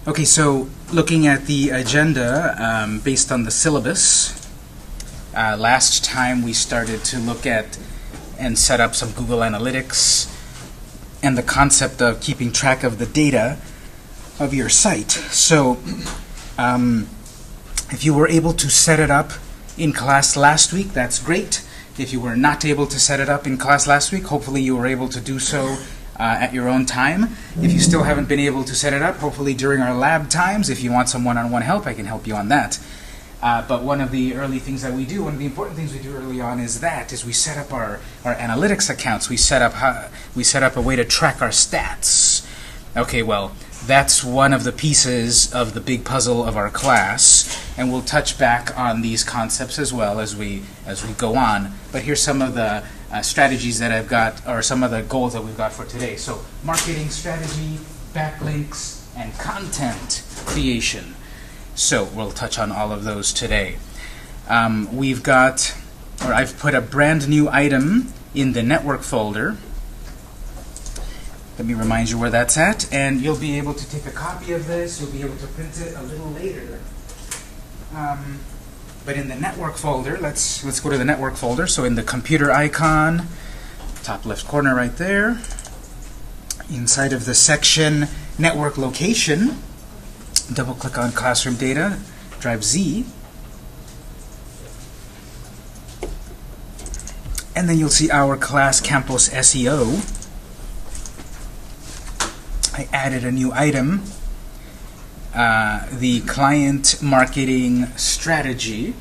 Okay, so looking at the agenda based on the syllabus, last time we started to look at and set up some Google Analytics and the concept of keeping track of the data of your site. So if you were able to set it up in class last week, that's great. If you were not able to set it up in class last week, hopefully you were able to do so at your own time. If you still haven't been able to set it up, hopefully during our lab times, if you want some one-on-one help, I can help you on that. But one of the early things that we do, one of the important things we do early on is we set up our analytics accounts. We set up a way to track our stats. Okay, well, that's one of the pieces of the big puzzle of our class, and we'll touch back on these concepts as well as we go on. But here's some of the strategies that I've got, or some of the goals that we've got for today. So marketing strategy, backlinks, and content creation. So we'll touch on all of those today. I've put a brand new item in the network folder. Let me remind you where that's at, and you'll be able to take a copy of this. You'll be able to print it a little later. But in the network folder, let's go to the network folder. So in the computer icon, top left corner right there, inside of the section network location, double click on classroom data, drive Z, and then you'll see our class Campus SEO. I added a new item, the client marketing strategy.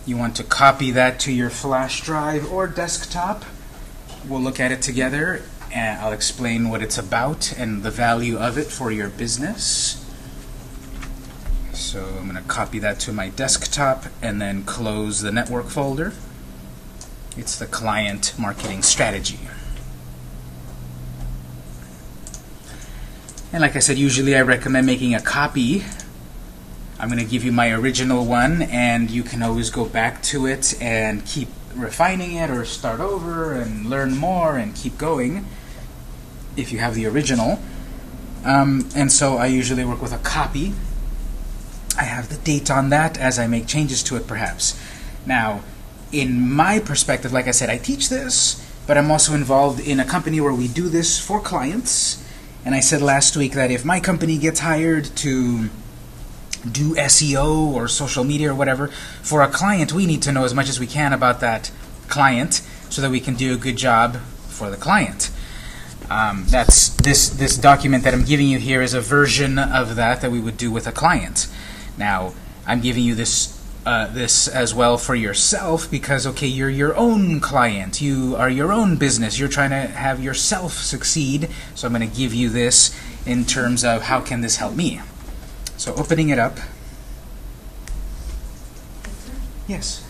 You want to copy that to your flash drive or desktop. We'll look at it together, and I'll explain what it's about and the value of it for your business. So I'm going to copy that to my desktop and then close the network folder. It's the client marketing strategy. And like I said, usually I recommend making a copy. I'm going to give you my original one, and you can always go back to it and keep refining it or start over and learn more and keep going if you have the original. And so I usually work with a copy. I have the date on that as I make changes to it perhaps. Now, in my perspective, like I said, I teach this, but I'm also involved in a company where we do this for clients. And I said last week that if my company gets hired to do SEO or social media or whatever for a client, we need to know as much as we can about that client so that we can do a good job for the client. That's this document that I'm giving you here is a version of that we would do with a client. Now, I'm giving you this as well for yourself because, okay, you're your own client. You are your own business. You're trying to have yourself succeed. So I'm going to give you this in terms of how can this help me. So opening it up. Yes?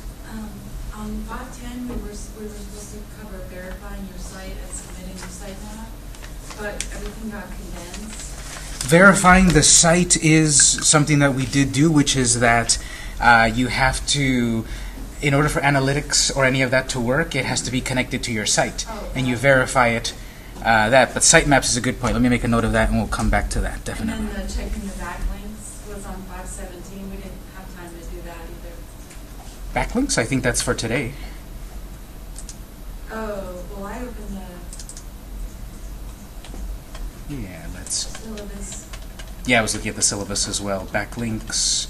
On 510, we were supposed to cover verifying your site and submitting your site map, but everything got condensed. Verifying the site is something that we did do, which is that you have to, in order for analytics or any of that to work, it has to be connected to your site, and you verify it. But sitemaps is a good point. Let me make a note of that, and we'll come back to that, definitely. And then checking the backlinks was on 517. We didn't have time to do that either. Backlinks? I think that's for today. Oh, well, I opened the Yeah, syllabus. Yeah, I was looking at the syllabus as well. Backlinks.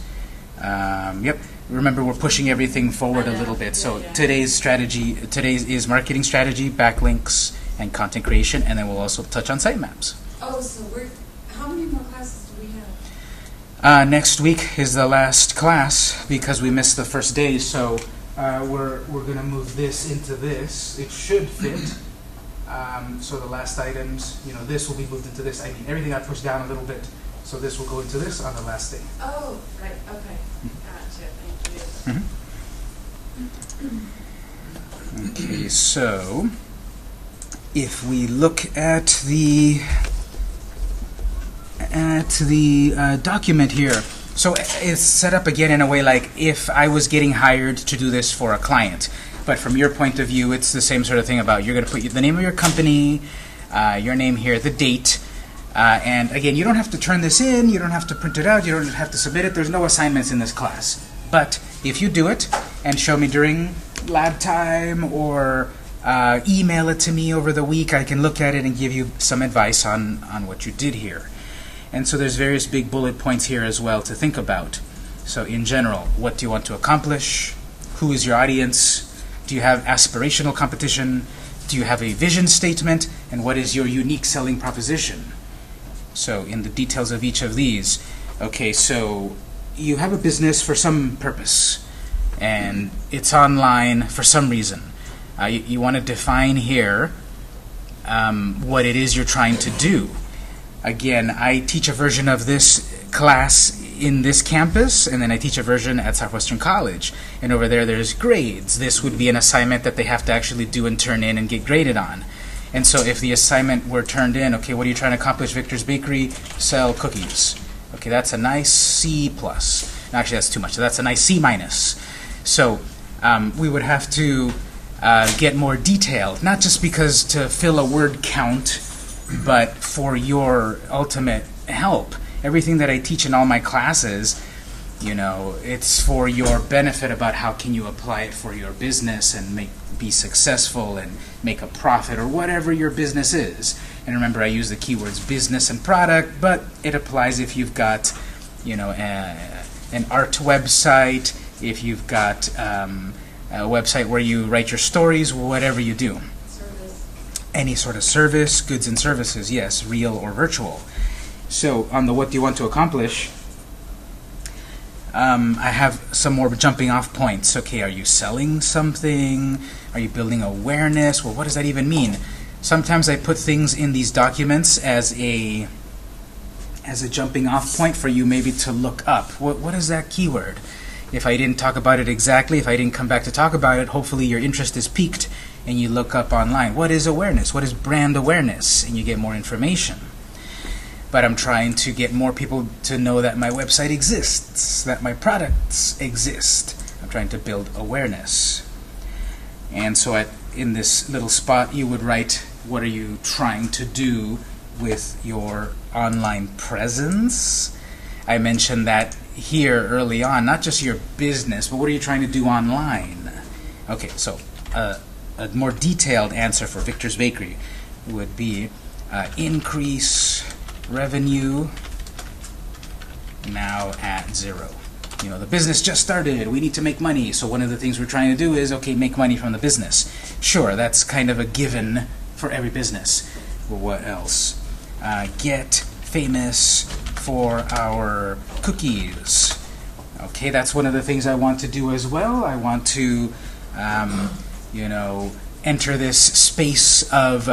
Yep. Remember, we're pushing everything forward a little bit. So today's is marketing strategy, backlinks, and content creation, and then we'll also touch on sitemaps. Oh, so how many more classes do we have? Next week is the last class because we missed the first day. So we're going to move this into this. It should fit. So the last items, this will be moved into this. I mean, everything got pushed down a little bit. So this will go into this on the last day. Oh, right. Okay. Gotcha. Thank you. Okay, so if we look at the document here, so it's set up again in a way like if I was getting hired to do this for a client. But from your point of view, it's the same sort of thing about you're going to put the name of your company, your name here, the date, And again, you don't have to turn this in, you don't have to print it out, you don't have to submit it. There's no assignments in this class. But if you do it and show me during lab time or email it to me over the week, I can look at it and give you some advice on what you did here. And so there's various big bullet points here as well to think about. So in general, what do you want to accomplish? Who is your audience? Do you have aspirational competition? Do you have a vision statement? And what is your unique selling proposition? So in the details of each of these, okay, so you have a business for some purpose, and it's online for some reason. You want to define here what it is you're trying to do. Again, I teach a version of this class in this campus, and then I teach a version at Southwestern College. And over there, there's grades. This would be an assignment that they have to actually do and turn in and get graded on. And so if the assignment were turned in, okay, what are you trying to accomplish, Victor's Bakery? Sell cookies. Okay, that's a nice C+. Actually, that's too much. So that's a nice C-. So we would have to get more detailed, not just because to fill a word count, but for your ultimate help. Everything that I teach in all my classes, you know, it's for your benefit about how can you apply it for your business and be successful and make a profit or whatever your business is. And remember, I use the keywords business and product, but it applies if you've got, you know, an art website, if you've got a website where you write your stories, whatever you do. Service. Any sort of service, goods and services, yes, real or virtual. So on the what do you want to accomplish, I have some more jumping off points. Okay, are you selling something? Are you building awareness? Well, what does that even mean? Sometimes I put things in these documents as a jumping off point for you maybe to look up. What is that keyword? If I didn't talk about it exactly, if I didn't come back to talk about it, hopefully your interest is piqued and you look up online. What is awareness? What is brand awareness? And you get more information. But I'm trying to get more people to know that my website exists, that my products exist. I'm trying to build awareness. And so in this little spot, you would write, what are you trying to do with your online presence? I mentioned that here early on, not just your business, but what are you trying to do online? Okay, so a more detailed answer for Victor's Bakery would be increase revenue now at 0. You know, the business just started. We need to make money. So one of the things we're trying to do is, okay, make money from the business. Sure, that's kind of a given for every business. Well, what else? Get famous for our cookies. Okay, that's one of the things I want to do as well. I want to, you know, enter this space of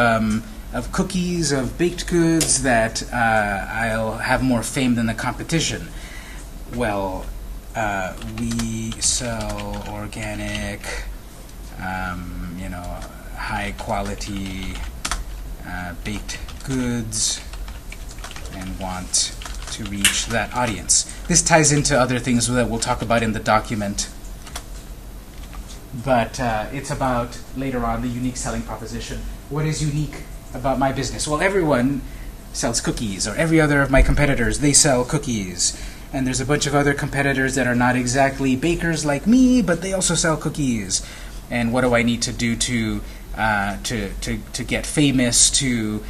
cookies, of baked goods, that I'll have more fame than the competition. Well, we sell organic, you know, high quality baked goods and want to reach that audience. This ties into other things that we'll talk about in the document, but it's about, later on, the unique selling proposition. What is unique about my business? Well, everyone sells cookies, or every other of my competitors, they sell cookies. And there's a bunch of other competitors that are not exactly bakers like me, but they also sell cookies. And what do I need to do to get famous, to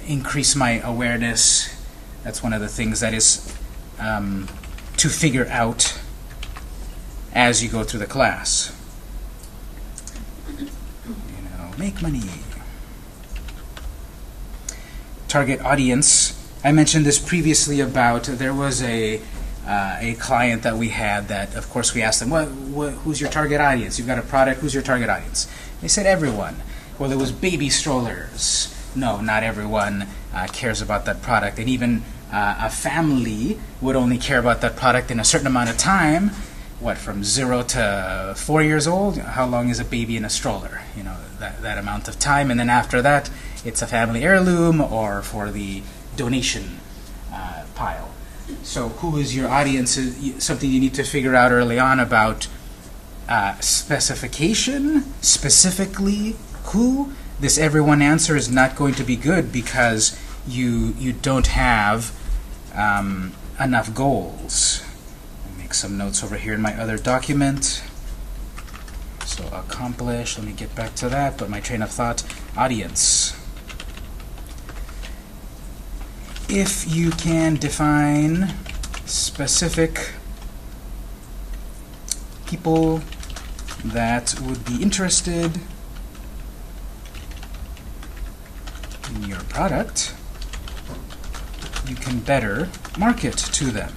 increase my awareness? That's one of the things that is to figure out as you go through the class. You know, make money. Target audience. I mentioned this previously about, there was a client that we had that, of course, we asked them, who's your target audience? You've got a product, who's your target audience? They said everyone. Well, it was baby strollers. No, not everyone cares about that product. And even a family would only care about that product in a certain amount of time. What, from 0 to 4 years old? How long is a baby in a stroller? You know, that amount of time. And then after that, it's a family heirloom or for the donation pile. So who is your audience is something you need to figure out early on about specification, specifically who. This everyone answer is not going to be good because you don't have enough goals. I'll make some notes over here in my other document. So accomplish, let me get back to that, but my train of thought, audience. If you can define specific people that would be interested in your product, you can better market to them.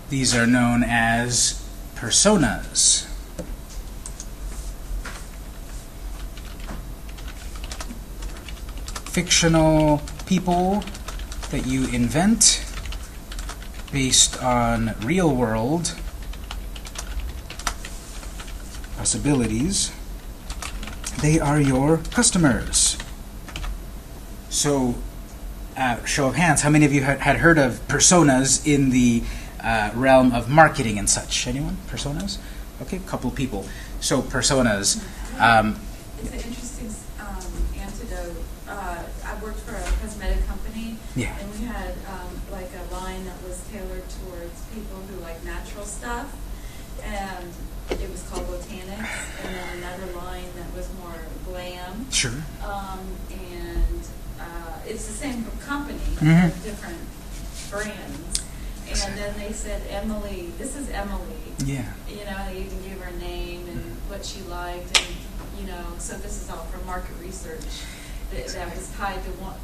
These are known as personas. Fictional people that you invent based on real-world possibilities. They are your customers. So, show of hands, how many of you had heard of personas in the realm of marketing and such? Anyone? Personas? Okay, a couple people. So, personas. It's an interesting antidote. I worked for a cosmetic company, Yeah. and we had like a line that was tailored towards people who like natural stuff, and it was called Botanics, and then another line that was more glam. Sure. And it's the same company, Mhm. but different brands. And then they said, Emily, this is Emily. Yeah. You know, they even gave her name and what she liked, and you know, so this is all from market research that was tied to one,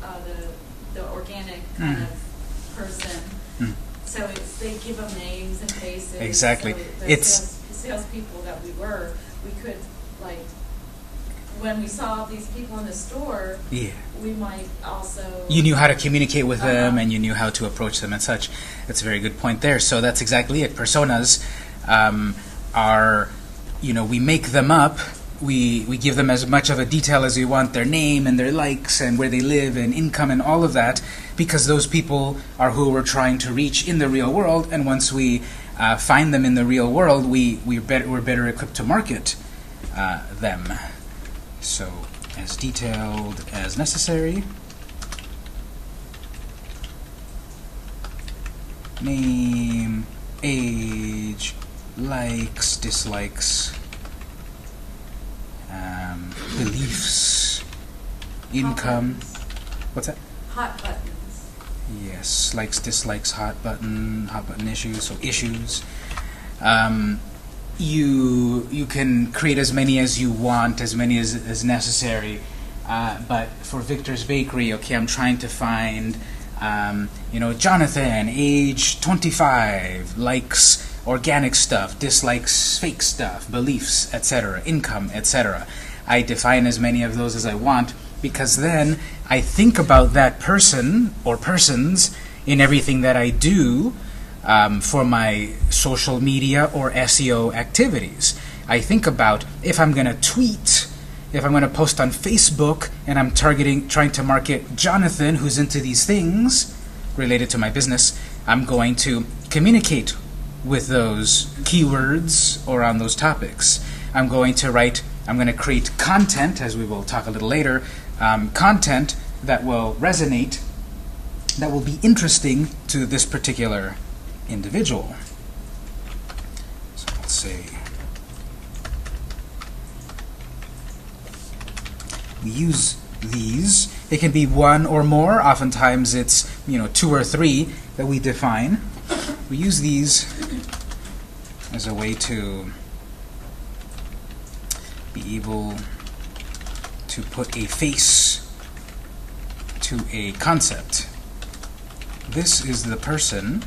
the organic kind of person. Mm. So they give them names and faces. Exactly. So the It's salespeople that we could like when we saw these people in the store, yeah. we might also. You knew how to communicate with them, Uh-huh. and you knew how to approach them and such. That's a very good point there. So that's exactly it. Personas are, you know, we make them up. We give them as much of a detail as we want, their name and their likes and where they live and income and all of that, because those people are who we're trying to reach in the real world. And once we find them in the real world, we're better equipped to market them. So, as detailed as necessary. Name, age, likes, dislikes, beliefs, income. What's that? Hot buttons. Yes, likes, dislikes, hot button issues, so issues. You can create as many as you want, as many as necessary. But for Victor's Bakery, okay, I'm trying to find, Jonathan, age 25, likes organic stuff, dislikes fake stuff, beliefs, etc., income, etc. I define as many of those as I want, because then I think about that person or persons in everything that I do for my social media or SEO activities. I think about if I'm going to tweet, if I'm going to post on Facebook, and I'm trying to market Jonathan, who's into these things related to my business, I'm going to communicate with those keywords or on those topics. I'm going to create content, as we will talk a little later, content that will resonate, that will be interesting to this particular individual. So let's say we use these. It can be one or more. Oftentimes it's 2 or 3 that we define. We use these as a way to be able to put a face to a concept. This is the person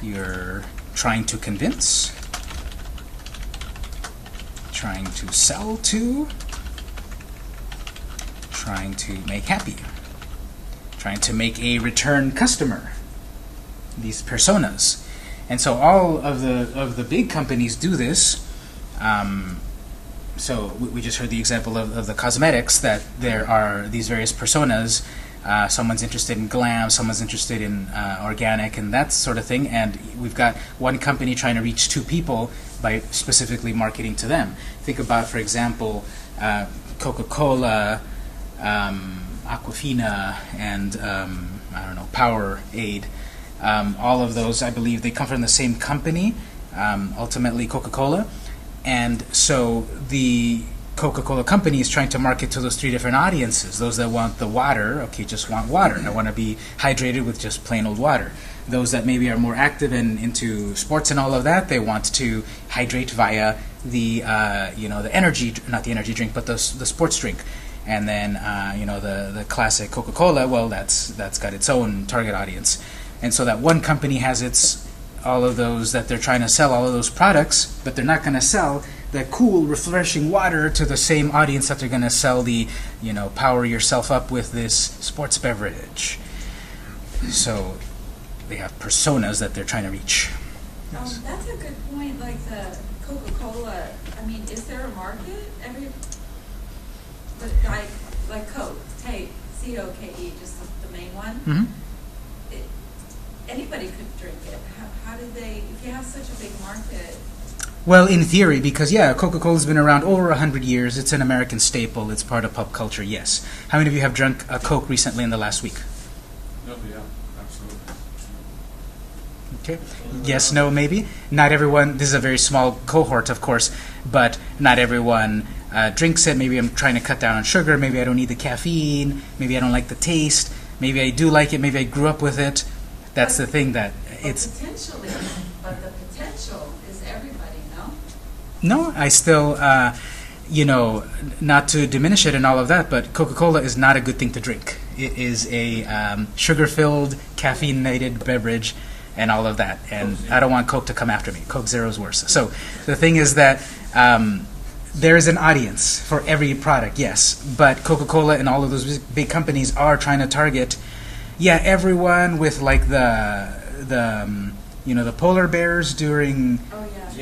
you're trying to convince, trying to sell to, trying to make happy, trying to make a return customer. These personas. And so all of the big companies do this. So we just heard the example of the cosmetics, that there are these various personas. Someone's interested in glam, someone's interested in organic and that sort of thing, and we've got one company trying to reach 2 people. by specifically marketing to them. Think about, for example, Coca-Cola, Aquafina, and I don't know, Powerade. All of those, I believe, they come from the same company, ultimately Coca-Cola. And so the Coca-Cola company is trying to market to those three different audiences. Those that want the water, okay, just want water. I want to be hydrated with just plain old water. Those that maybe are more active and into sports and all of that, they want to hydrate via the the energy, not the energy drink, but the sports drink. And then the classic Coca-Cola, well, that's got its own target audience. And so that one company has all of those that they're trying to sell, all of those products, but they're not going to sell the cool, refreshing water to the same audience that they're going to sell the, power yourself up with this sports beverage. So they have personas that they're trying to reach. That's a good point. Like the Coca-Cola, I mean, is there a market? Like Coke, C-O-K-E, just the main one. Mm-hmm. Anybody could drink it. How did they, if you have such a big market? Well, in theory, because, Coca-Cola's been around over 100 years. It's an American staple. It's part of pop culture, yes. How many of you have drunk a Coke recently in the last week? Oh, yeah, absolutely. Okay. Yes, no, maybe. Not everyone, this is a very small cohort, of course, but not everyone drinks it. Maybe I'm trying to cut down on sugar. Maybe I don't need the caffeine. Maybe I don't like the taste. Maybe I do like it. Maybe I grew up with it. That's the thing that it's... Potentially, but the potential is everybody, no? No, I still, not to diminish it and all of that, but Coca-Cola is not a good thing to drink. It is a sugar-filled, caffeinated beverage and all of that. And I don't want Coke to come after me. Coke Zero is worse. So the thing is that there is an audience for every product, yes. But Coca-Cola and all of those big companies are trying to target, everyone with like the polar bears during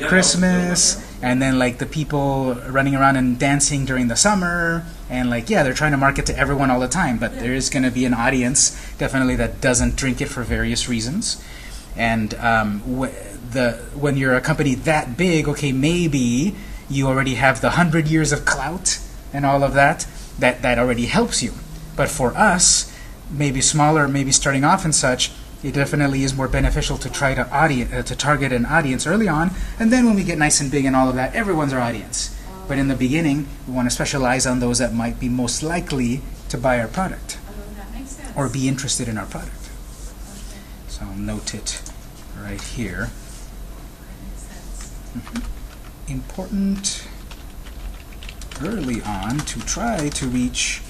Christmas, and then like the people running around and dancing during the summer, and they're trying to market to everyone all the time. But there is going to be an audience definitely that doesn't drink it for various reasons. And when you're a company that big, okay, maybe you already have the 100 years of clout and all of that already helps you. But for us, maybe smaller, maybe starting off and such, it definitely is more beneficial to try to target an audience early on, and then when we get nice and big and all of that, everyone's our audience. But in the beginning, we want to specialize on those that might be most likely to buy our product That makes sense. or be interested in our product. Okay. So I'll note it right here. That makes sense. Important early on to try to reach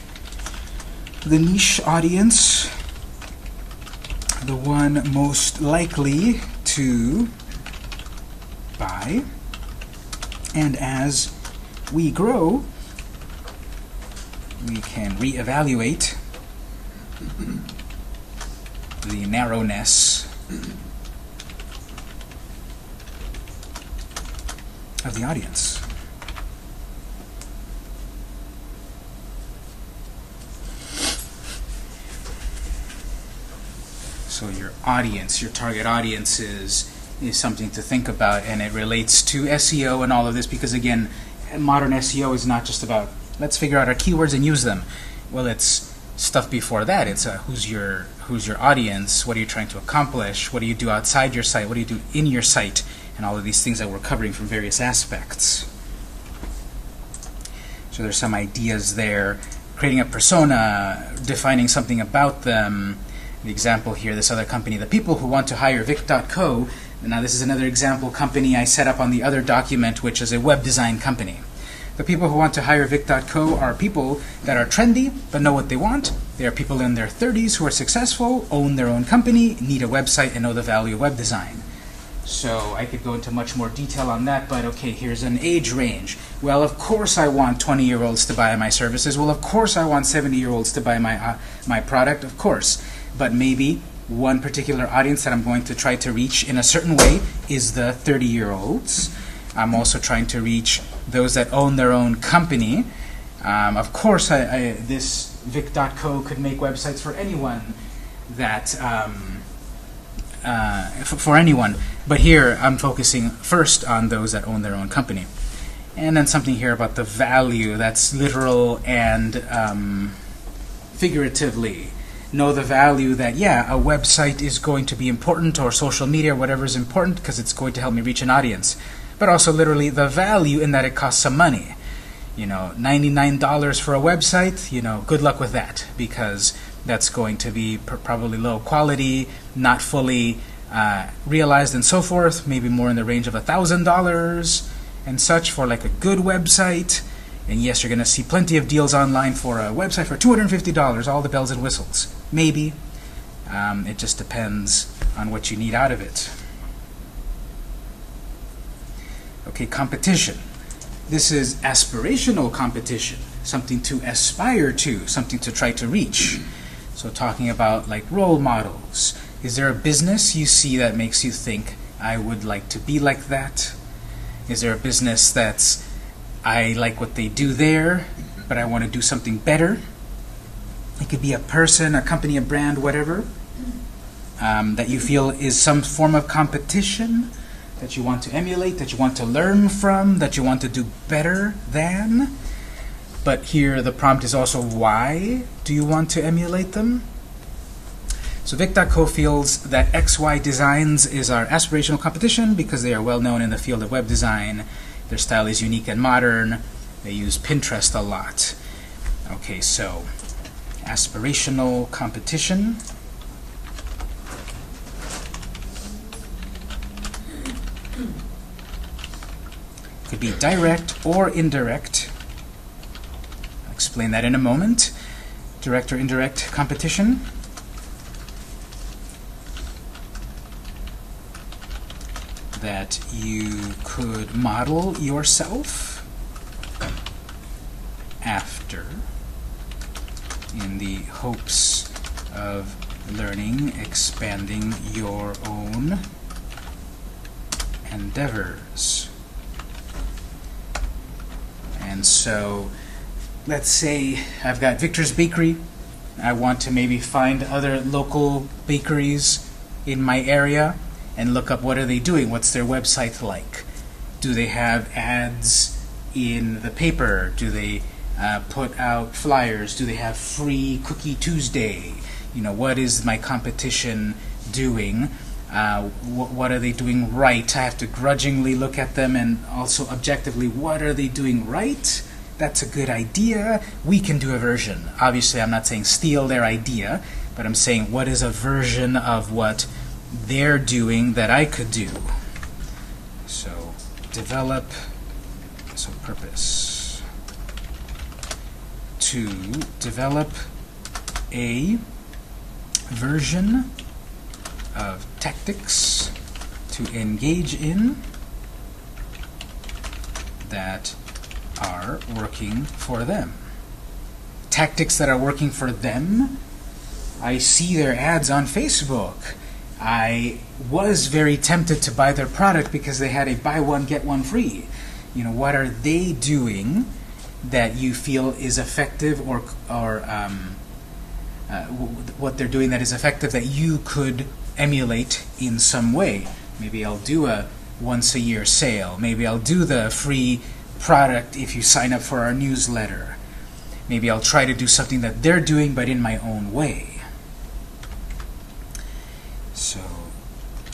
the niche audience, the one most likely to buy. And as we grow, we can reevaluate the narrowness of the audience. So your audience, your target audience is something to think about, and it relates to SEO and all of this, because again, modern SEO is not just about let's figure out our keywords and use them. Well, it's stuff before that. It's who's your audience, what are you trying to accomplish, what do you do outside your site, what do you do in your site, and all of these things that we're covering from various aspects. So there's some ideas there. Creating a persona, defining something about them. The example here, this other company, the people who want to hire Vic.co. Now this is another example company I set up on the other document, which is a web design company. The people who want to hire Vic.co are people that are trendy but know what they want. They are people in their 30s who are successful, own their own company, need a website, and know the value of web design. So I could go into much more detail on that, but okay, here's an age range. Well, of course I want 20-year-olds to buy my services. Well, of course I want 70-year-olds to buy my product, of course. But maybe one particular audience that I'm going to try to reach in a certain way is the 30-year-olds. I'm also trying to reach those that own their own company. Of course, this Vic.co could make websites for anyone that for anyone. But here I'm focusing first on those that own their own company. And then something here about the value. That's literal and figuratively. Know the value that, yeah, a website is going to be important, or social media, or whatever is important, because it's going to help me reach an audience. But also literally the value in that it costs some money. $99 for a website, good luck with that, because that's going to be probably low quality, not fully realized, and so forth. Maybe more in the range of $1,000 and such for like a good website. And yes, you're going to see plenty of deals online for a website for $250, all the bells and whistles. Maybe. It just depends on what you need out of it. Okay, competition. This is aspirational competition, something to aspire to, something to try to reach. So talking about like role models. Is there a business you see that makes you think, I would like to be like that? Is there a business that's, I like what they do there, but I want to do something better? It could be a person, a company, a brand, whatever, that you feel is some form of competition, that you want to emulate, that you want to learn from, that you want to do better than. But here the prompt is also, why do you want to emulate them? So Vic.co feels that XY Designs is our aspirational competition because they are well known in the field of web design. Their style is unique and modern. They use Pinterest a lot. Okay, so aspirational competition. Could be direct or indirect. I'll explain that in a moment. Direct or indirect competition. That you could model yourself after in the hopes of learning, expanding your own endeavors. And so, let's say I've got Victor's Bakery. I want to maybe find other local bakeries in my area and look up what are they doing, what's their website like. Do they have ads in the paper? Do they put out flyers? Do they have free Cookie Tuesday? What is my competition doing? What are they doing right? I have to grudgingly look at them, and also objectively, what are they doing right? That's a good idea. We can do a version. Obviously, I'm not saying steal their idea, but I'm saying what is a version of what they're doing that I could do. So develop, so purpose, to develop a version of tactics to engage in that are working for them. Tactics that are working for them. I see their ads on Facebook. I was very tempted to buy their product because they had a buy one, get one free. What are they doing that you feel is effective, or what they're doing that is effective that you could emulate in some way? Maybe I'll do a once-a-year sale. Maybe I'll do the free product if you sign up for our newsletter. Maybe I'll try to do something that they're doing, but in my own way. So,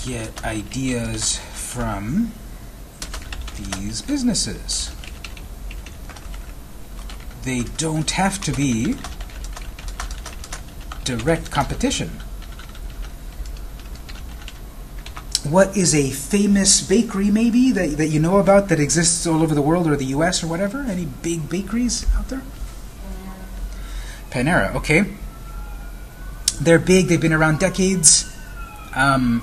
get ideas from these businesses. They don't have to be direct competition. What is a famous bakery, maybe, that you know about that exists all over the world, or the US or whatever? Any big bakeries out there? Panera, okay. They're big, they've been around decades.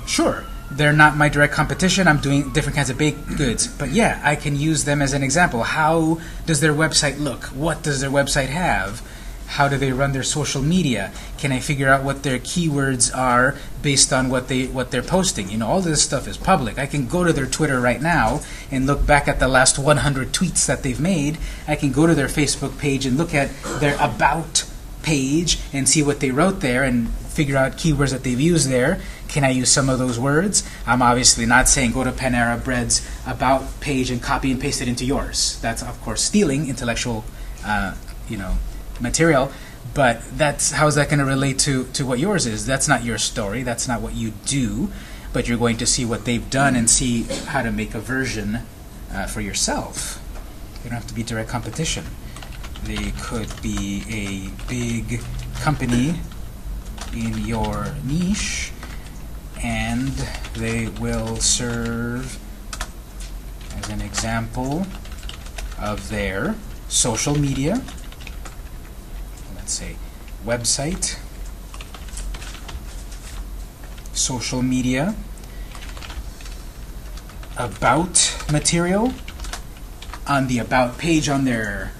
Sure, they're not my direct competition. I'm doing different kinds of baked goods. But yeah, I can use them as an example. How does their website look? What does their website have? How do they run their social media? Can I figure out what their keywords are based on what they're posting? All this stuff is public. I can go to their Twitter right now and look back at the last 100 tweets that they've made. I can go to their Facebook page and look at their About page and see what they wrote there and figure out keywords that they've used there. Can I use some of those words? I'm obviously not saying go to Panera Bread's about page and copy and paste it into yours. That's of course stealing intellectual, material. But how's that going to relate to what yours is? That's not your story. That's not what you do. But you're going to see what they've done and see how to make a version for yourself. You don't have to be direct competition. They could be a big company in your niche, and they will serve as an example of their social media. Let's say website, social media, about material on the about page on their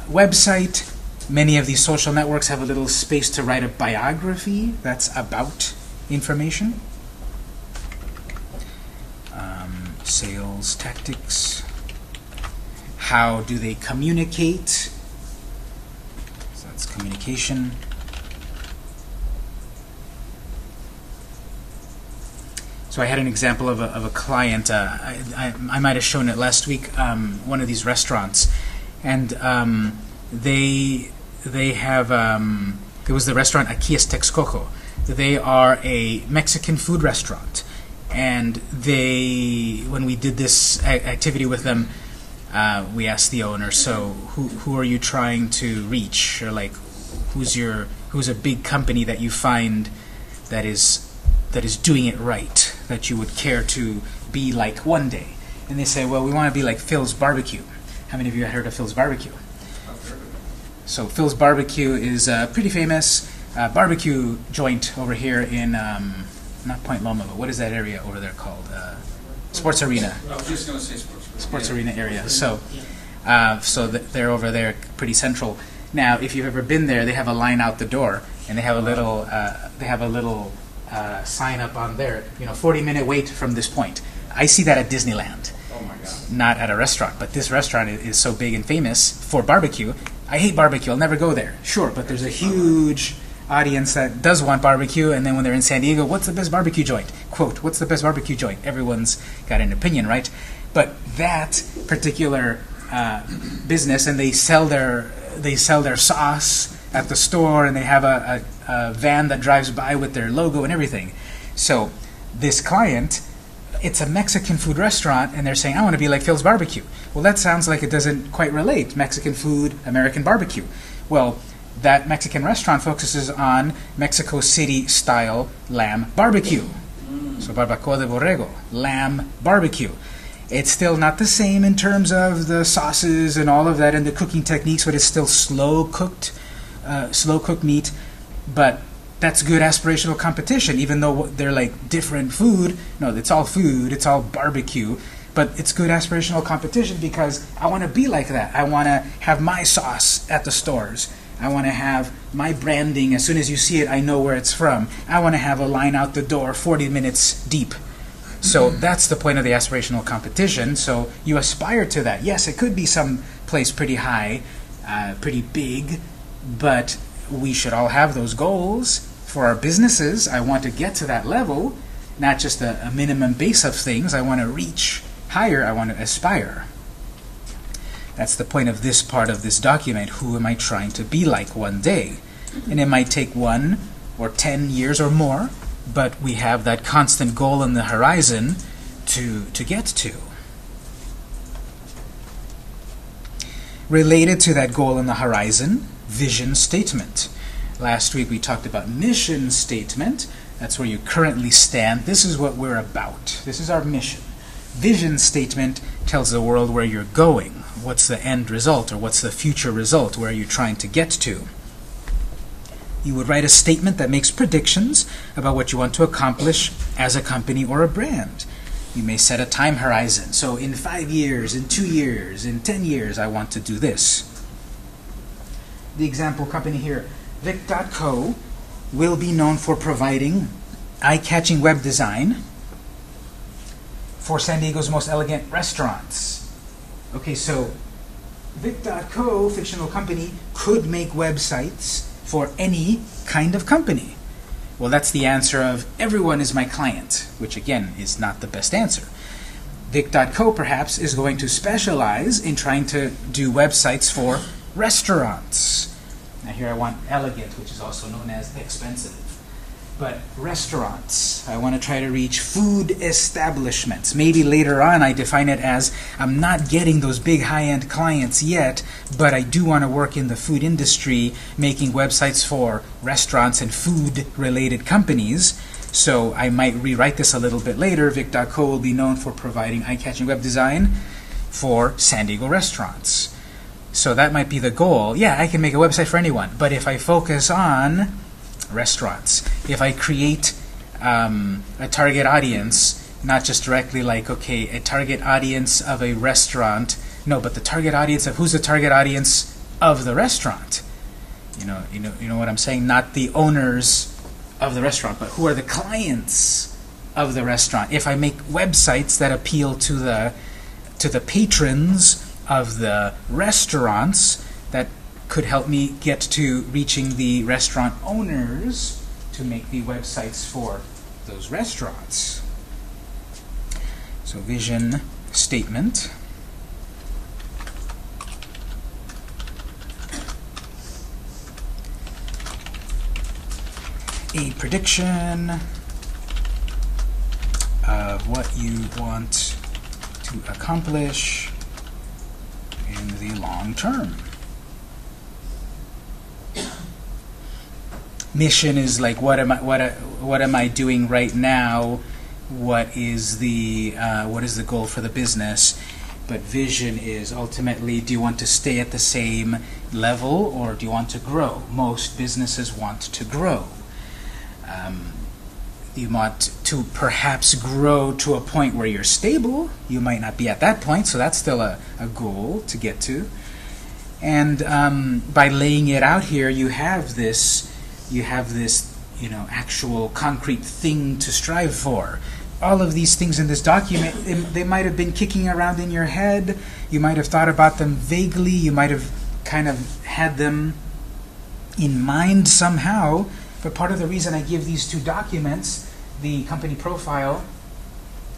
website. Many of these social networks have a little space to write a biography. That's about information. Sales tactics. How do they communicate? So that's communication. So I had an example of a client. I might have shown it last week. One of these restaurants, and they have it was the restaurant Aquí es Texcoco. They are a Mexican food restaurant, and when we did this activity with them, we asked the owner, so who are you trying to reach, or like who's a big company that you find that is doing it right, that you would care to be like one day? And they say, well, we want to be like Phil's Barbecue. How many of you have heard of Phil's Barbecue? So Phil's Barbecue is a pretty famous barbecue joint over here in, not Point Loma, but what is that area over there called? Sports Arena. I was just going to say sports. Sports Arena area. So they're over there, pretty central. Now, if you've ever been there, they have a line out the door, and they have a little sign up on there. 40-minute wait from this point. I see that at Disneyland. Oh my God. Not at a restaurant, but this restaurant is so big and famous for barbecue. I hate barbecue. I'll never go there. Sure, but there's a huge audience that does want barbecue, and then when they're in San Diego, what's the best barbecue joint? Quote, what's the best barbecue joint? Everyone's got an opinion, right? But that particular business, and they sell their sauce at the store, and they have a van that drives by with their logo and everything. So this client, it's a Mexican food restaurant, and they're saying, I want to be like Phil's Barbecue. Well, that sounds like it doesn't quite relate. Mexican food, American barbecue. Well, that Mexican restaurant focuses on Mexico City-style lamb barbecue. So barbacoa de borrego, lamb barbecue. It's still not the same in terms of the sauces and all of that and the cooking techniques, but it's still slow-cooked meat. But that's good aspirational competition, even though they're like different food. No, it's all food, it's all barbecue. But it's good aspirational competition because I want to be like that. I want to have my sauce at the stores. I want to have my branding. As soon as you see it, I know where it's from. I want to have a line out the door 40 minutes deep. So that's the point of the aspirational competition. So you aspire to that. Yes, it could be some place pretty high, pretty big, but we should all have those goals for our businesses. I want to get to that level, not just a minimum base of things. I want to reach higher. I want to aspire. That's the point of this part of this document. Who am I trying to be like one day? And it might take 1 or 10 years or more, but we have that constant goal on the horizon to get to. Related to that goal on the horizon, vision statement. Last week we talked about mission statement. That's where you currently stand. This is what we're about. This is our mission. Vision statement tells the world where you're going. What's the end result, or what's the future result? Where are you trying to get to? You would write a statement that makes predictions about what you want to accomplish as a company or a brand. You may set a time horizon. So in 5 years, in 2 years, in 10 years, I want to do this. The example company here, Vic.co, will be known for providing eye-catching web design for San Diego's most elegant restaurants. Okay, so Vic.co, fictional company, could make websites for any kind of company. Well, that's the answer of everyone is my client, which again is not the best answer. Vic.co perhaps is going to specialize in trying to do websites for restaurants. Now here I want elegant, which is also known as expensive. But restaurants, I want to try to reach food establishments. Maybe later on I define it as I'm not getting those big high-end clients yet, but I do want to work in the food industry, making websites for restaurants and food-related companies. So I might rewrite this a little bit later. Vic.co will be known for providing eye-catching web design for San Diego restaurants. So that might be the goal. Yeah, I can make a website for anyone, but if I focus on restaurants, if I create a target audience, not just directly like, okay, a target audience of a restaurant, no, but the target audience of who's the target audience of the restaurant? You know what I'm saying? Not the owners of the restaurant, but who are the clients of the restaurant? If I make websites that appeal to the patrons of the restaurants, that could help me get to reaching the restaurant owners to make the websites for those restaurants. So vision statement. A prediction of what you want to accomplish in the long term. Mission is like what am I doing right now? What is the goal for the business? But vision is ultimately, do you want to stay at the same level or do you want to grow? Most businesses want to grow. You want to perhaps grow to a point where you're stable. You might not be at that point, so that's still a goal to get to. And by laying it out here, you have this actual concrete thing to strive for. All of these things in this document, they might have been kicking around in your head. You might have thought about them vaguely. You might have kind of had them in mind somehow. But part of the reason I give these two documents, the company profile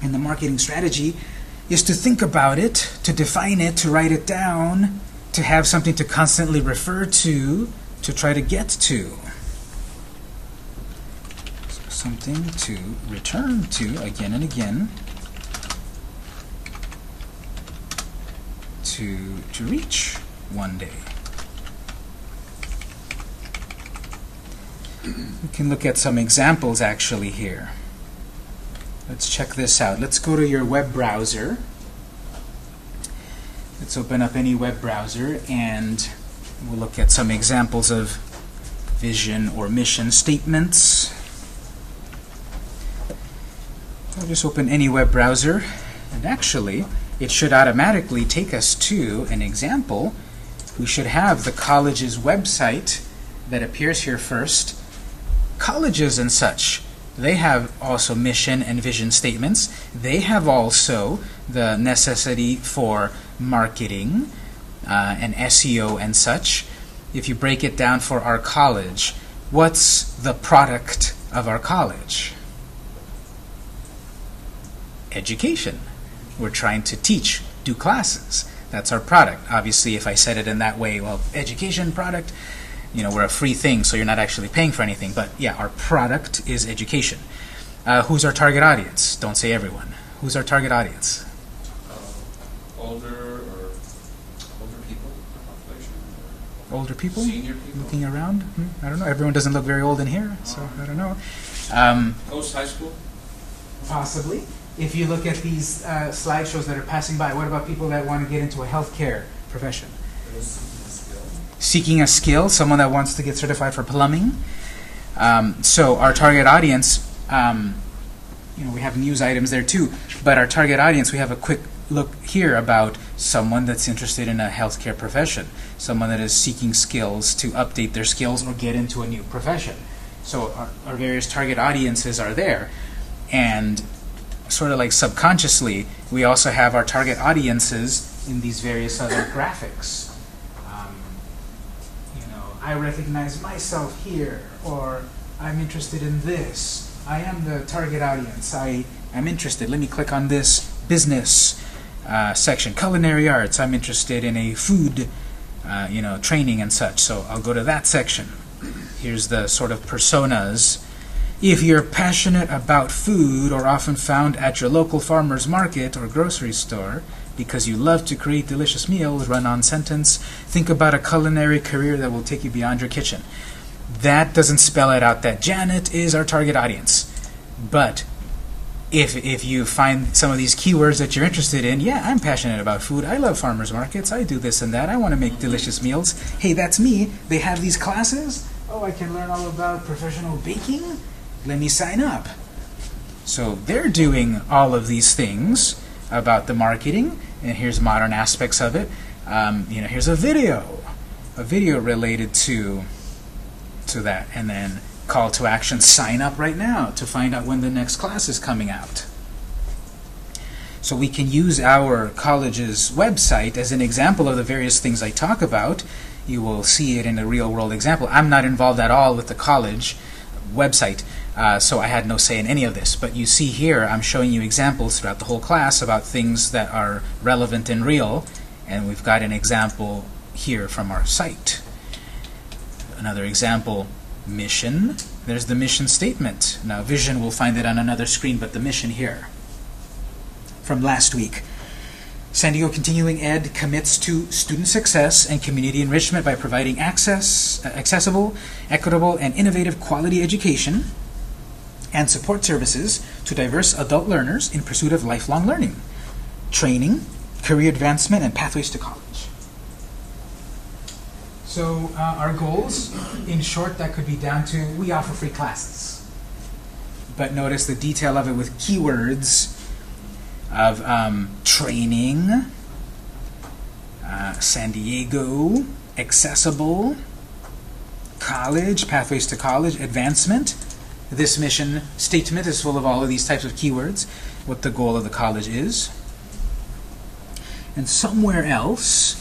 and the marketing strategy, is to think about it, to define it, to write it down, to have something to constantly refer to try to get to. So something to return to again and again to reach one day. We can look at some examples actually here. Let's check this out. Let's go to your web browser. Let's open up any web browser and we'll look at some examples of vision or mission statements. I'll just open any web browser, and actually it should automatically take us to an example. We should have the college's website that appears here first. Colleges and such, they have also mission and vision statements. They have also the necessity for marketing and SEO and such. If you break it down for our college, what's the product of our college? Education. We're trying to teach, do classes. That's our product. Obviously, if I said it in that way, well, education product, we're a free thing, so you're not actually paying for anything. But yeah, our product is education. Who's our target audience? Don't say everyone. Who's our target audience? Older people, population. Older people? Senior people. Looking around? I don't know. Everyone doesn't look very old in here, so I don't know. Post high school. Possibly. If you look at these slideshows that are passing by, what about people that want to get into a healthcare profession? Seeking a skill, someone that wants to get certified for plumbing. So our target audience, we have news items there too, but our target audience, we have a quick look here about someone that's interested in a healthcare profession, someone that is seeking skills to update their skills or get into a new profession. So our various target audiences are there, and sort of like subconsciously, we also have our target audiences in these various other graphics. I recognize myself here, or I'm interested in this. I am the target audience. I am interested. Let me click on this business section. Culinary arts. I'm interested in a food, training and such. So I'll go to that section. Here's the sort of personas. If you're passionate about food or often found at your local farmer's market or grocery store because you love to create delicious meals, run-on sentence, think about a culinary career that will take you beyond your kitchen. That doesn't spell it out that Janet is our target audience. But if you find some of these keywords that you're interested in, yeah, I'm passionate about food. I love farmers markets. I do this and that. I want to make delicious meals. Hey, that's me. They have these classes. Oh, I can learn all about professional baking. Let me sign up. So they're doing all of these things about the marketing, and here's modern aspects of it. Here's a video related to that, and then call to action, sign up right now to find out when the next class is coming out. So we can use our college's website as an example of the various things I talk about. You will see it in a real-world example. I'm not involved at all with the college website, so I had no say in any of this. But you see here, I'm showing you examples throughout the whole class about things that are relevant and real, and we've got an example here from our site. Another example, mission. There's the mission statement. Now, Vision will find it on another screen, but the mission here from last week. San Diego Continuing Ed commits to student success and community enrichment by providing accessible, equitable, and innovative quality education and support services to diverse adult learners in pursuit of lifelong learning, training, career advancement, and pathways to college. So our goals, in short, that could be down to we offer free classes. But notice the detail of it with keywords of training, San Diego, accessible, college, pathways to college, advancement. This mission statement is full of all of these types of keywords, what the goal of the college is. And somewhere else,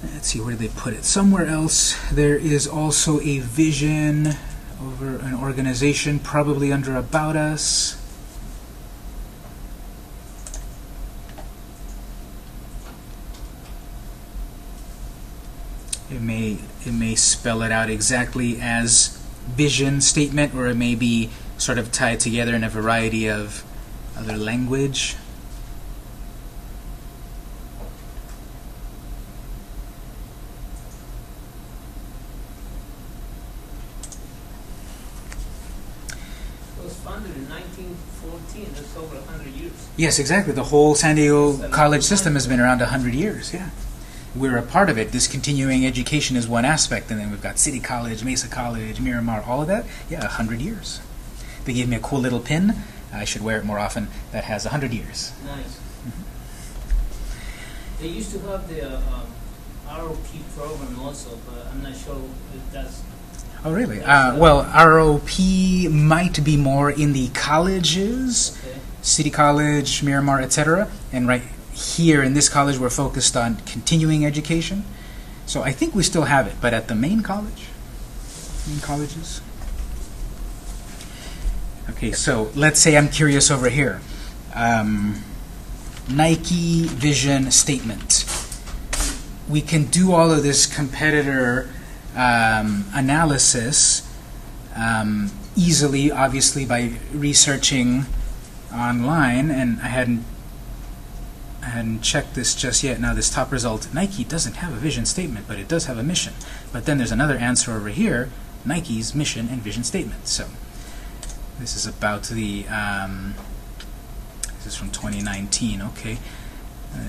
let's see, where did they put it? Somewhere else, there is also a vision over an organization, probably under About Us. It may spell it out exactly as vision statement, or it may be sort of tied together in a variety of other language. It was founded in 1914. That's over 100 years. Yes, exactly. The whole San Diego college system has been around 100 years. Yeah. We're a part of it. This continuing education is one aspect, and then we've got City College, Mesa College, Miramar, all of that. Yeah, 100 years. They gave me a cool little pin. I should wear it more often. That has 100 years. Nice. They used to have the ROP program also, but I'm not sure if that's... Oh, really? Well, ROP might be more in the colleges, Okay. City College, Miramar, etc. And right here in this college, we're focused on continuing education. So I think we still have it, but at the main college, main colleges. Okay, so let's say I'm curious over here. Nike vision statement. We can do all of this competitor analysis easily, obviously, by researching online, and I hadn't checked this just yet. Now this top result, Nike doesn't have a vision statement, but it does have a mission. But then there's another answer over here, Nike's mission and vision statement. So this is about the, this is from 2019, okay.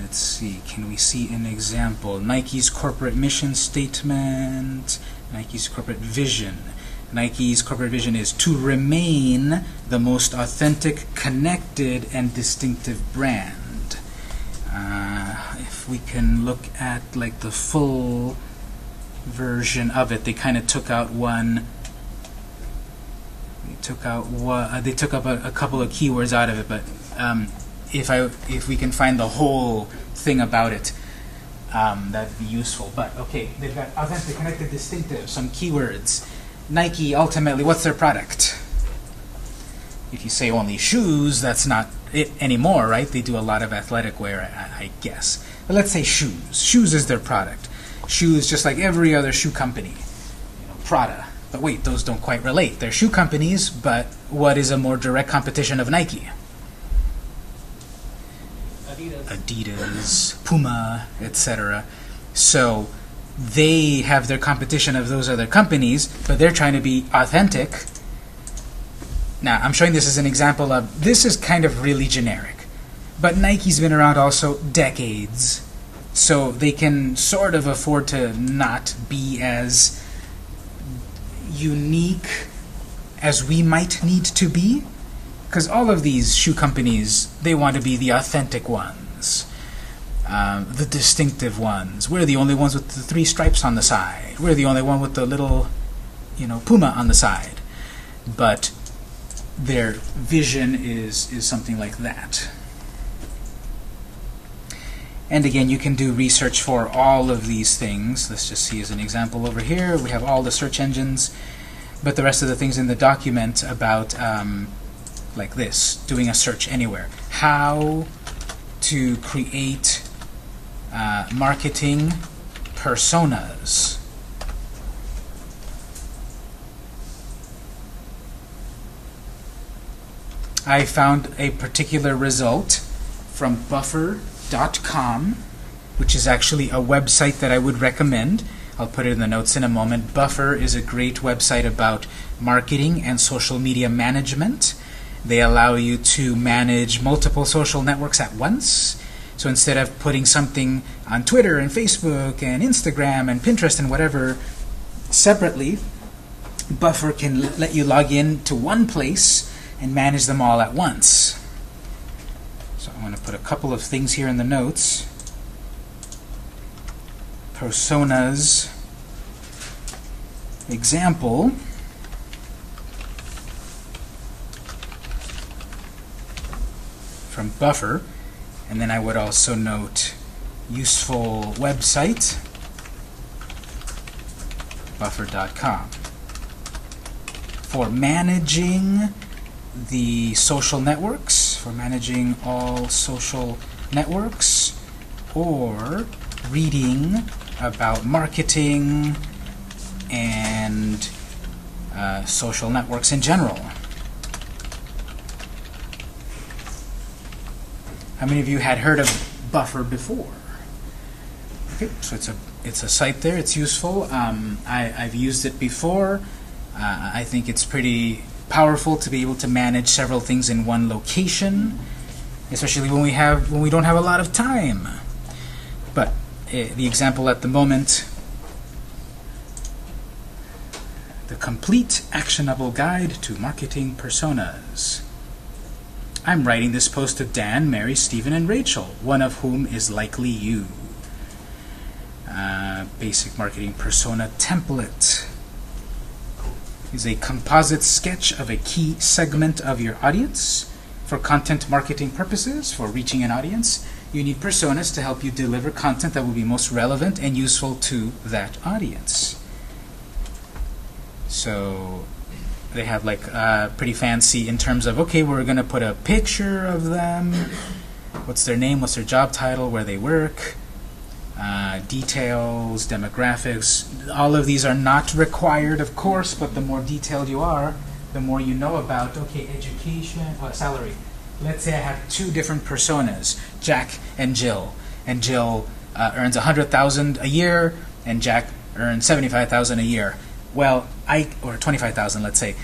Let's see, can we see an example? Nike's corporate mission statement, Nike's corporate vision. Nike's corporate vision is to remain the most authentic, connected, and distinctive brand. If we can look at like the full version of it, they kind of took out one. They took out they took up a couple of keywords out of it, but if we can find the whole thing about it, that'd be useful. But okay, they've got authentic, connected, distinctive, some keywords. Nike, ultimately, what's their product? If you say only shoes, that's not it anymore, right? They do a lot of athletic wear, I guess. But let's say shoes. Shoes is their product. Shoes, just like every other shoe company. Prada. But wait, those don't quite relate. They're shoe companies, but what is a more direct competition of Nike? Adidas, Puma, etc. So they have their competition of those other companies, but they're trying to be authentic. Now, I'm showing this as an example of, this is kind of really generic. But Nike's been around also decades, so they can sort of afford to not be as unique as we might need to be. Because all of these shoe companies, they want to be the authentic ones. The distinctive ones. We're the only ones with the 3 stripes on the side. We're the only one with the little, Puma on the side. But their vision is something like that. And again, you can do research for all of these things. Let's just see as an example over here. We have all the search engines, but the rest of the things in the document about, like this, doing a search anywhere. How to create marketing personas. I found a particular result from Buffer.com, which is actually a website that I would recommend. I'll put it in the notes in a moment. Buffer is a great website about marketing and social media management. They allow you to manage multiple social networks at once. So instead of putting something on Twitter and Facebook and Instagram and Pinterest and whatever separately, Buffer can let you log in to one place and manage them all at once. So I'm going to put a couple of things here in the notes. Personas example. From Buffer. And then I would also note useful website, buffer.com. For managing the social networks, for managing all social networks, or reading about marketing and social networks in general. How many of you had heard of Buffer before? Okay, so it's a site there. It's useful. I've used it before. I think it's pretty powerful to be able to manage several things in one location, especially when we don't have a lot of time. But the example at the moment, the complete actionable guide to marketing personas. I'm writing this post to Dan, Mary, Stephen, and Rachel, one of whom is likely you. Basic marketing persona template is a composite sketch of a key segment of your audience. For content marketing purposes, for reaching an audience, you need personas to help you deliver content that will be most relevant and useful to that audience. So they have like pretty fancy in terms of, okay, we're going to put a picture of them, what's their name, what's their job title, where they work, details, demographics. All of these are not required, of course, but the more detailed you are, the more you know about, okay, education, salary. Let's say I have 2 different personas, Jack and Jill. And Jill earns $100,000 a year, and Jack earns $75,000 a year. Well, or 25,000, let's say.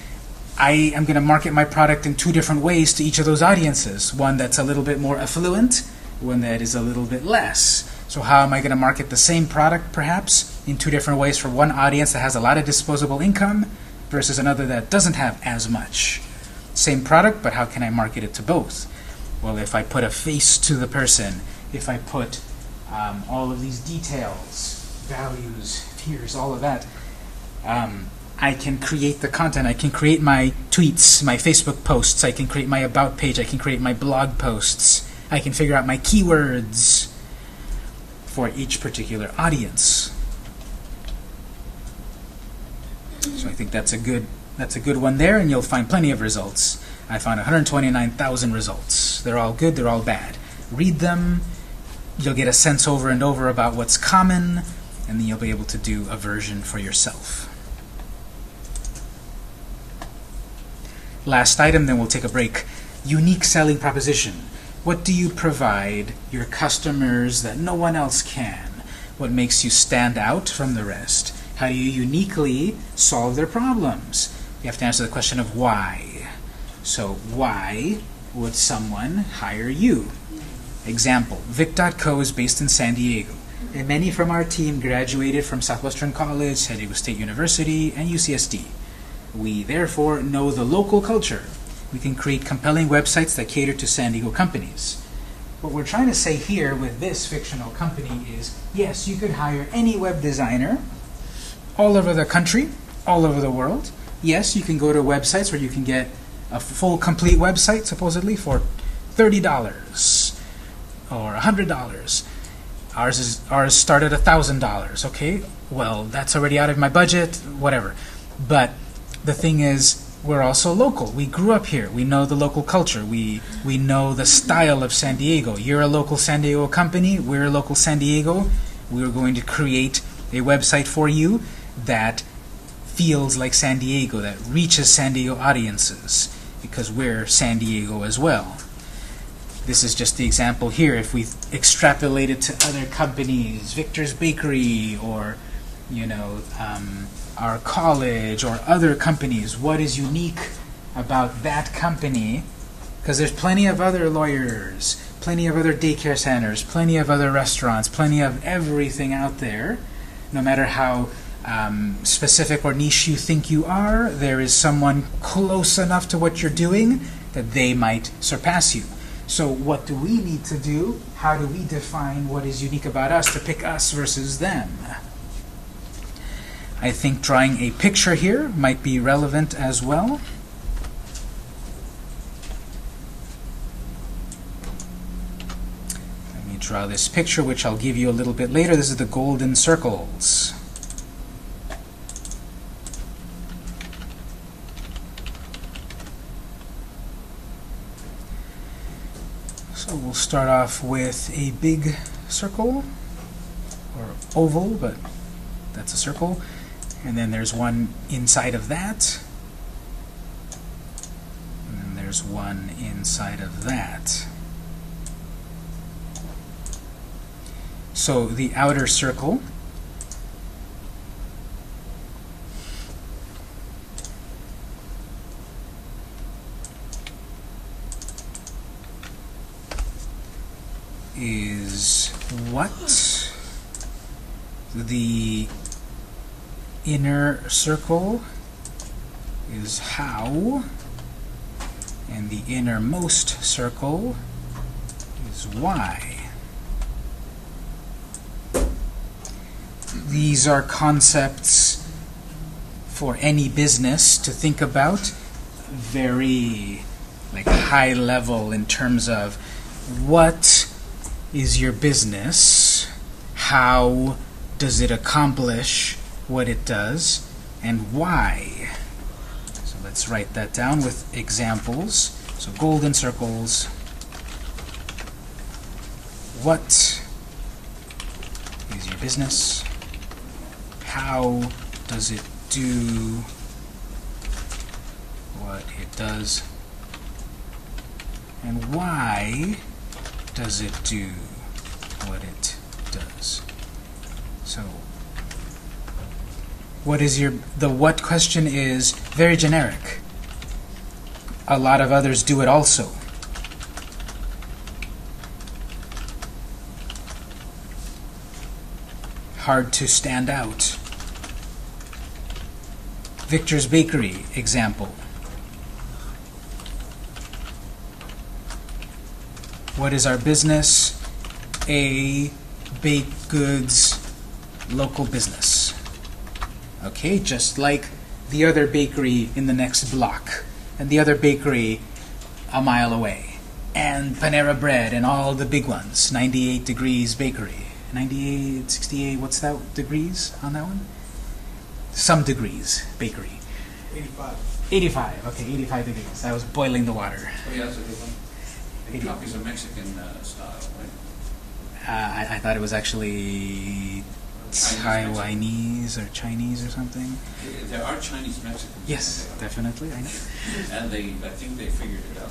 I am going to market my product in 2 different ways to each of those audiences. One that's a little bit more affluent, one that is a little bit less. So how am I going to market the same product, perhaps, in 2 different ways for one audience that has a lot of disposable income versus another that doesn't have as much? Same product, but how can I market it to both? Well, if I put a face to the person, if I put all of these details, values, tiers, all of that, I can create the content. I can create my tweets, my Facebook posts. I can create my about page. I can create my blog posts. I can figure out my keywords for each particular audience. So I think think that's a good one there, and you'll find plenty of results. I found 129,000 results. They're all good, they're all bad. Read them, you'll get a sense over and over about what's common, and then you'll be able to do a version for yourself. Last item, then we'll take a break. Unique selling proposition. What do you provide your customers that no one else can? What makes you stand out from the rest? How do you uniquely solve their problems? You have to answer the question of why. So why would someone hire you? Example, Vic.co is based in San Diego, and many from our team graduated from Southwestern College, San Diego State University, and UCSD. We therefore know the local culture. We can create compelling websites that cater to San Diego companies. What we're trying to say here with this fictional company is, yes, you could hire any web designer all over the country, all over the world. Yes, you can go to websites where you can get a full, complete website, supposedly, for $30 or $100. Ours start at $1,000. Okay, well, that's already out of my budget, whatever. But the thing is, we're also local. We grew up here. We know the local culture. We know the style of San Diego. You're a local San Diego company. We're a local San Diego. We're going to create a website for you that feels like San Diego, that reaches San Diego audiences, because we're San Diego as well. This is just the example here. If we extrapolate it to other companies, Victor's Bakery, or our college, or other companies, what is unique about that company? Because there's plenty of other lawyers, plenty of other daycare centers, plenty of other restaurants, plenty of everything out there. No matter how specific or niche you think you are, there is someone close enough to what you're doing that they might surpass you. So what do we need to do? How do we define what is unique about us to pick us versus them? I think drawing a picture here might be relevant as well. Let me draw this picture, which I'll give you a little bit later. This is the golden circles. So we'll start off with a big circle, or oval, but that's a circle. And then there's one inside of that. And then there's one inside of that. So the outer circle is what? The inner circle is how, and the innermost circle is why. These are concepts for any business to think about, very high level in terms of what is your business, how does it accomplish what it does, and why. So let's write that down with examples. So golden circles. What is your business? How does it do what it does? And why does it do what it does? So the what question is very generic. A lot of others do it also. Hard to stand out. Victor's Bakery example. What is our business? A baked goods local business. Okay, just like the other bakery in the next block, and the other bakery a mile away, and Panera Bread, and all the big ones. 98 Degrees Bakery. 98, 68, what's that degrees on that one? Some Degrees Bakery. 85. 85. Okay, 85 degrees. I was boiling the water. Oh, yeah, that's a good one. The 80. coffee's a Mexican style, right? I thought it was actually Taiwanese or Chinese or something. There are Chinese Mexicans. Yes, definitely. I know. And I think they figured it out.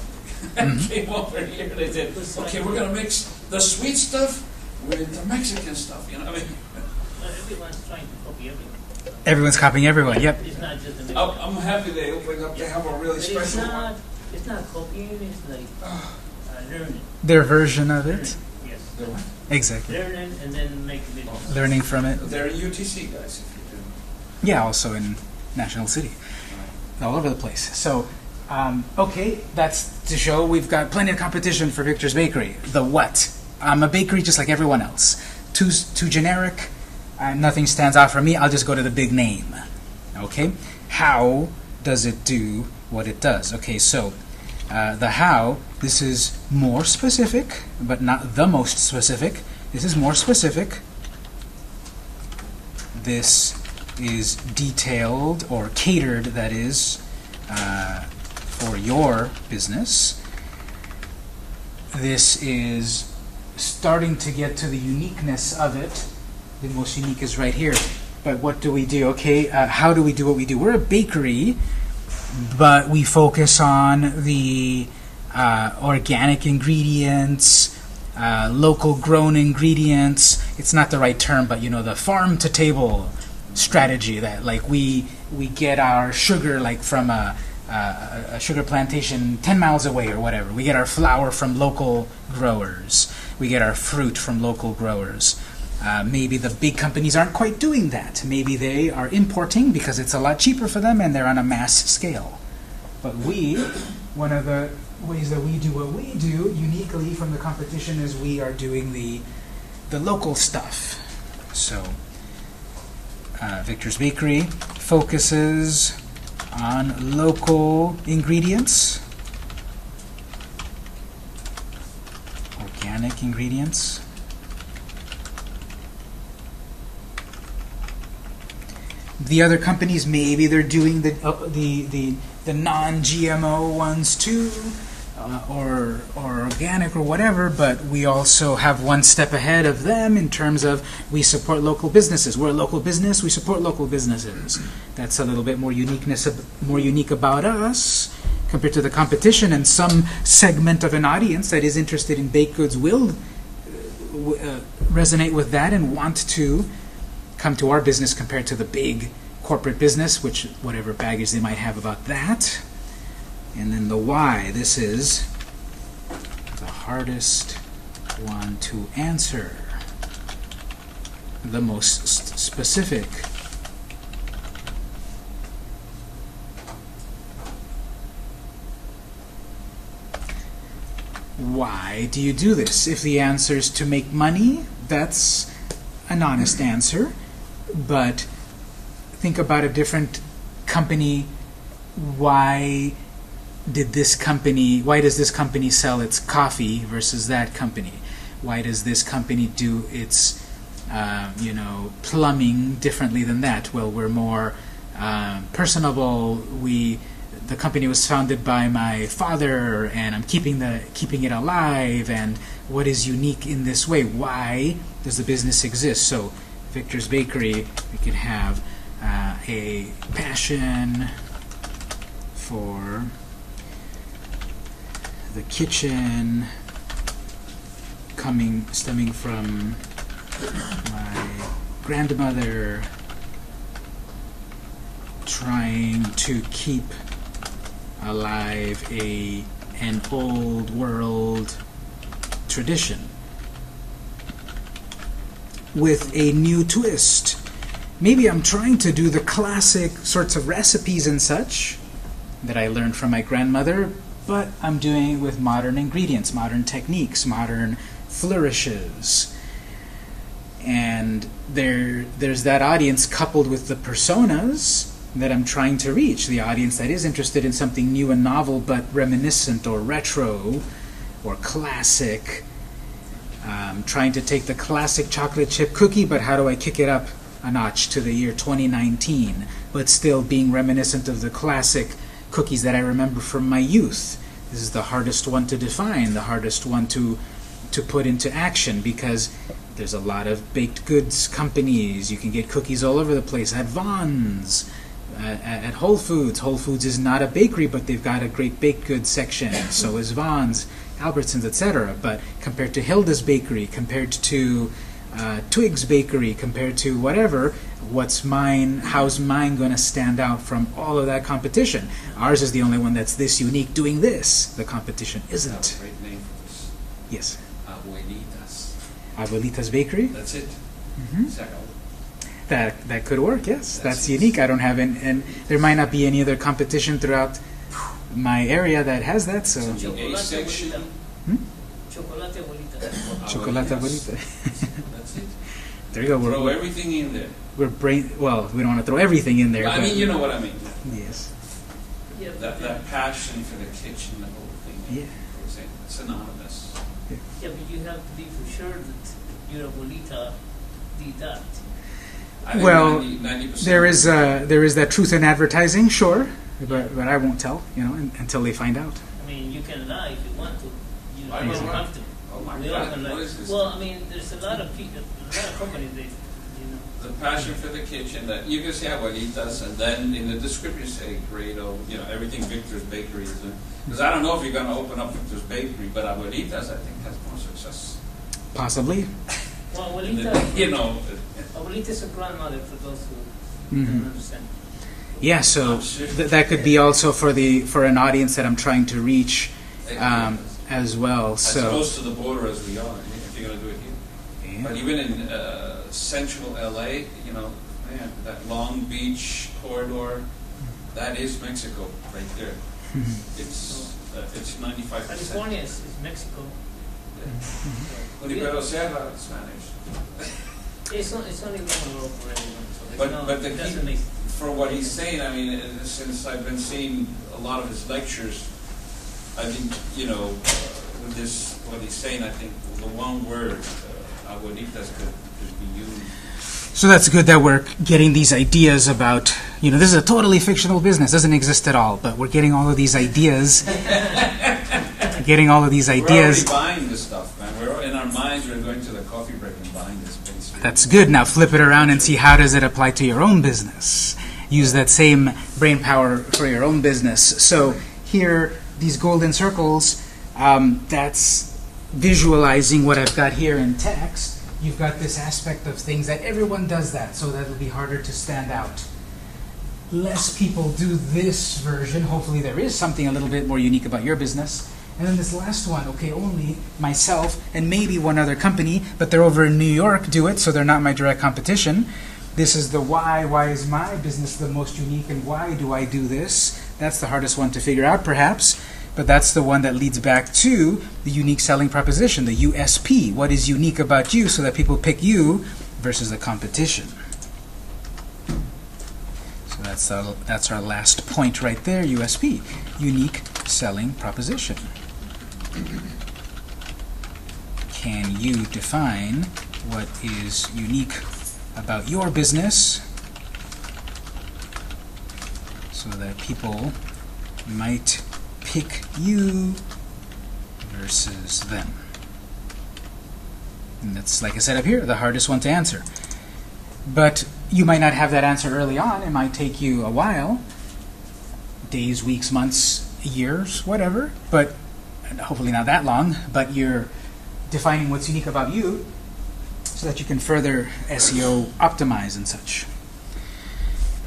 Mhm. Came over here, they said, okay, we're gonna mix the sweet stuff with the Mexican stuff, you know what I mean? Everyone's trying to copy everyone. Everyone's copying everyone. Yep. It's not just the I'm happy they opened up, they have a really But special one. it's not copying, it's like learning. Their version of it. Yes. The one? Exactly. Learning and then make a video. Learning from it. They're in UTC, guys, if you do. Yeah, also in National City. All over the place. So, okay, that's to show we've got plenty of competition for Victor's Bakery. The what? I'm a bakery just like everyone else. Too generic. Nothing stands out for me. I'll just go to the big name. Okay? How does it do what it does? Okay, so the how, this is more specific, but not the most specific. This is more specific. This is detailed or catered, that is, for your business. This is starting to get to the uniqueness of it. The most unique is right here. But what do we do? Okay, how do we do what we do? We're a bakery, but we focus on the organic ingredients, local grown ingredients. It's not the right term, but you know, the farm to table strategy that like we get our sugar like from a sugar plantation 10 miles away or whatever. We get our flour from local growers. We get our fruit from local growers. Maybe the big companies aren't quite doing that. Maybe they are importing because it's a lot cheaper for them and they're on a mass scale. But one of the ways that we do what we do uniquely from the competition is we are doing the local stuff. So Victor's Bakery focuses on local ingredients, organic ingredients. The other companies, maybe they're doing the non-GMO ones too, or organic or whatever, but we also have one step ahead of them in terms of we support local businesses. We're a local business, we support local businesses. That's a little bit more unique about us compared to the competition, and some segment of an audience that is interested in baked goods will resonate with that and want to come to our business compared to the big corporate business, which whatever baggage they might have about that. And then the why. This is the hardest one to answer. The most specific. Why do you do this? If the answer is to make money, that's an honest answer. But think about a different company. Why does this company sell its coffee versus that company? Why does this company do its plumbing differently than that? Well, we're more personable. The company was founded by my father, and I'm keeping it alive. And what is unique in this way? Why does the business exist? So, Victor's Bakery, we can have a passion for the kitchen, stemming from my grandmother, trying to keep alive an old world tradition with a new twist. Maybe I'm trying to do the classic sorts of recipes and such that I learned from my grandmother, but I'm doing it with modern ingredients, modern techniques, modern flourishes. And there's that audience coupled with the personas that I'm trying to reach, the audience that is interested in something new and novel but reminiscent or retro or classic. Trying to take the classic chocolate chip cookie, but how do I kick it up a notch to the year 2019, but still being reminiscent of the classic cookies that I remember from my youth. This is the hardest one to define, the hardest one to put into action, because there's a lot of baked goods companies. You can get cookies all over the place at Vons, at Whole Foods. Whole Foods is not a bakery, but they've got a great baked goods section. So is Vons, Albertsons, etc. But compared to Hilda's Bakery, compared to Twig's Bakery, compared to whatever, how's mine going to stand out from all of that competition? Ours is the only one that's this unique doing this. The competition isn't. Great name for this. Yes. Abuelitas. Abuelita's Bakery? That's it. Mhm. Second. That could work, yes. That's That's unique. I don't have and there might not be any other competition throughout my area that has that, so The A section. Chocolate abuelita. Chocolate Abuelita. That's it. There you go. Throw everything in there. We don't want to throw everything in there. I but mean, you know what I mean. yes. Yeah, That, that passion for the kitchen, the whole thing. Yeah. It's synonymous. yeah, but you have to be for sure that your abuelita did that. I think Well, 90%. There is that truth in advertising, sure, but I won't tell, until they find out. I mean, you can lie if you want to. You I don't don't know. have to. Oh my We all God, can lie. what is this? Well, I mean, there's a lot of people, a lot of companies that, The passion for the kitchen, that you can say abuelitas, and then in the description say Grado, everything Victor's Bakery is in. Because I don't know if you're going to open up Victor's Bakery, but abuelitas, I think, has more success. Possibly. well, And abuelita, then, abuelita is a grandmother for those who Mhm. don't understand. Yeah, so I'm sure. that could be also for an audience that I'm trying to reach as well. as So close to the border as we are, if you're going to do it here. But yeah. even in central LA, man, that Long Beach corridor, that is Mexico right there. It's 95%. California is Mexico. Olivero Sierra, Spanish. It's only one road for everyone. So But- but the it doesn't key- make For what he's saying, I mean, since I've been seeing a lot of his lectures, I think, with this, what he's saying, I think the one word, abuelitas, could be used. So that's good that we're getting these ideas about, this is a totally fictional business, doesn't exist at all, but we're getting all of these ideas, We're already buying this stuff, man. We're in our minds. We're going to the coffee break and buying this. That's good. Now flip it around and see how does it apply to your own business. Use that same brain power for your own business. So here, these golden circles, that's visualizing what I've got here in text. You've got this aspect of things that everyone does that, so that it'll be harder to stand out. Less people do this version. Hopefully there is something a little bit more unique about your business. And then this last one, okay, only myself and maybe one other company, but they're over in New York, do it, so they're not my direct competition. This is the why. Why is my business the most unique, and why do I do this? That's the hardest one to figure out, perhaps, but that's the one that leads back to the unique selling proposition, the USP. What is unique about you so that people pick you versus the competition? So that's our last point right there, USP, unique selling proposition. Can you define what is unique about your business so that people might pick you versus them? And that's, like I said up here, the hardest one to answer. But you might not have that answer early on. It might take you a while, days, weeks, months, years, whatever, but hopefully not that long. But you're defining what's unique about you so that you can further SEO optimize and such.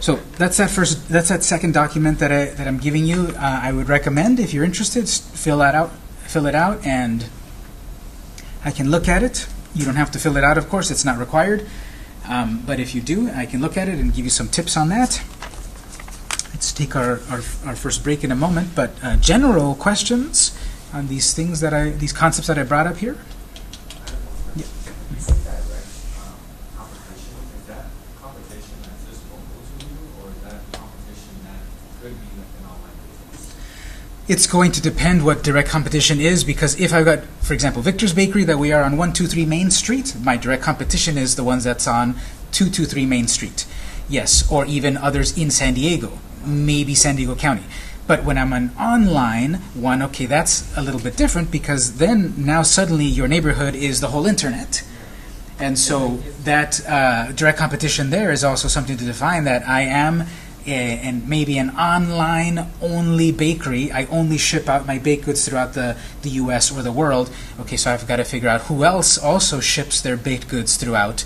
So that's that second document that I'm giving you. I would recommend, if you're interested, fill it out, and I can look at it. You don't have to fill it out, of course; it's not required. But if you do, I can look at it and give you some tips on that. Let's take our first break in a moment. But general questions on these things these concepts that I brought up here. Yeah. You said that, right? Competition. Is that competition that's just local to you, or is that competition that could be like an online business? It's going to depend what direct competition is, because if I've got, for example, Victor's Bakery that we are on 123 Main Street, my direct competition is the ones that's on 223 Main Street. Yes, or even others in San Diego, maybe San Diego County. But when I'm an online one, okay, that's a little bit different, because then now suddenly your neighborhood is the whole internet. And so that direct competition there is also something to define, that I am and maybe an online-only bakery. I only ship out my baked goods throughout the U.S. or the world. Okay, so I've got to figure out who else also ships their baked goods throughout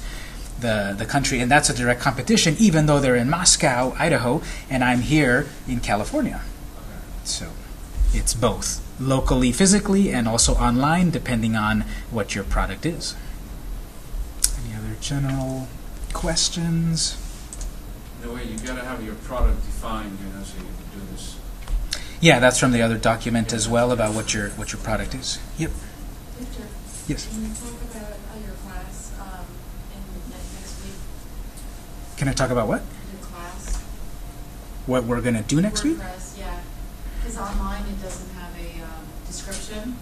the country, and that's a direct competition, even though they're in Moscow, Idaho, and I'm here in California. So it's both, locally, physically, and also online, depending on what your product is. Any other general questions? In a way, you gotta have your product defined, you know, so you can do this. Yeah, that's from the other document as well, about what your product is. Yep. Victor, Yes. can you talk about your class in next week? Can I talk about what? Your class? What we're going to do next week? WordPress, yeah. Because online it doesn't have a description.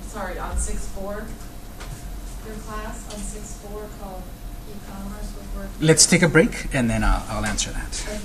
Sorry, on 6.4, your class on 6.4 called e-commerce with WordPress. Let's take a break, and then I'll answer that. Okay.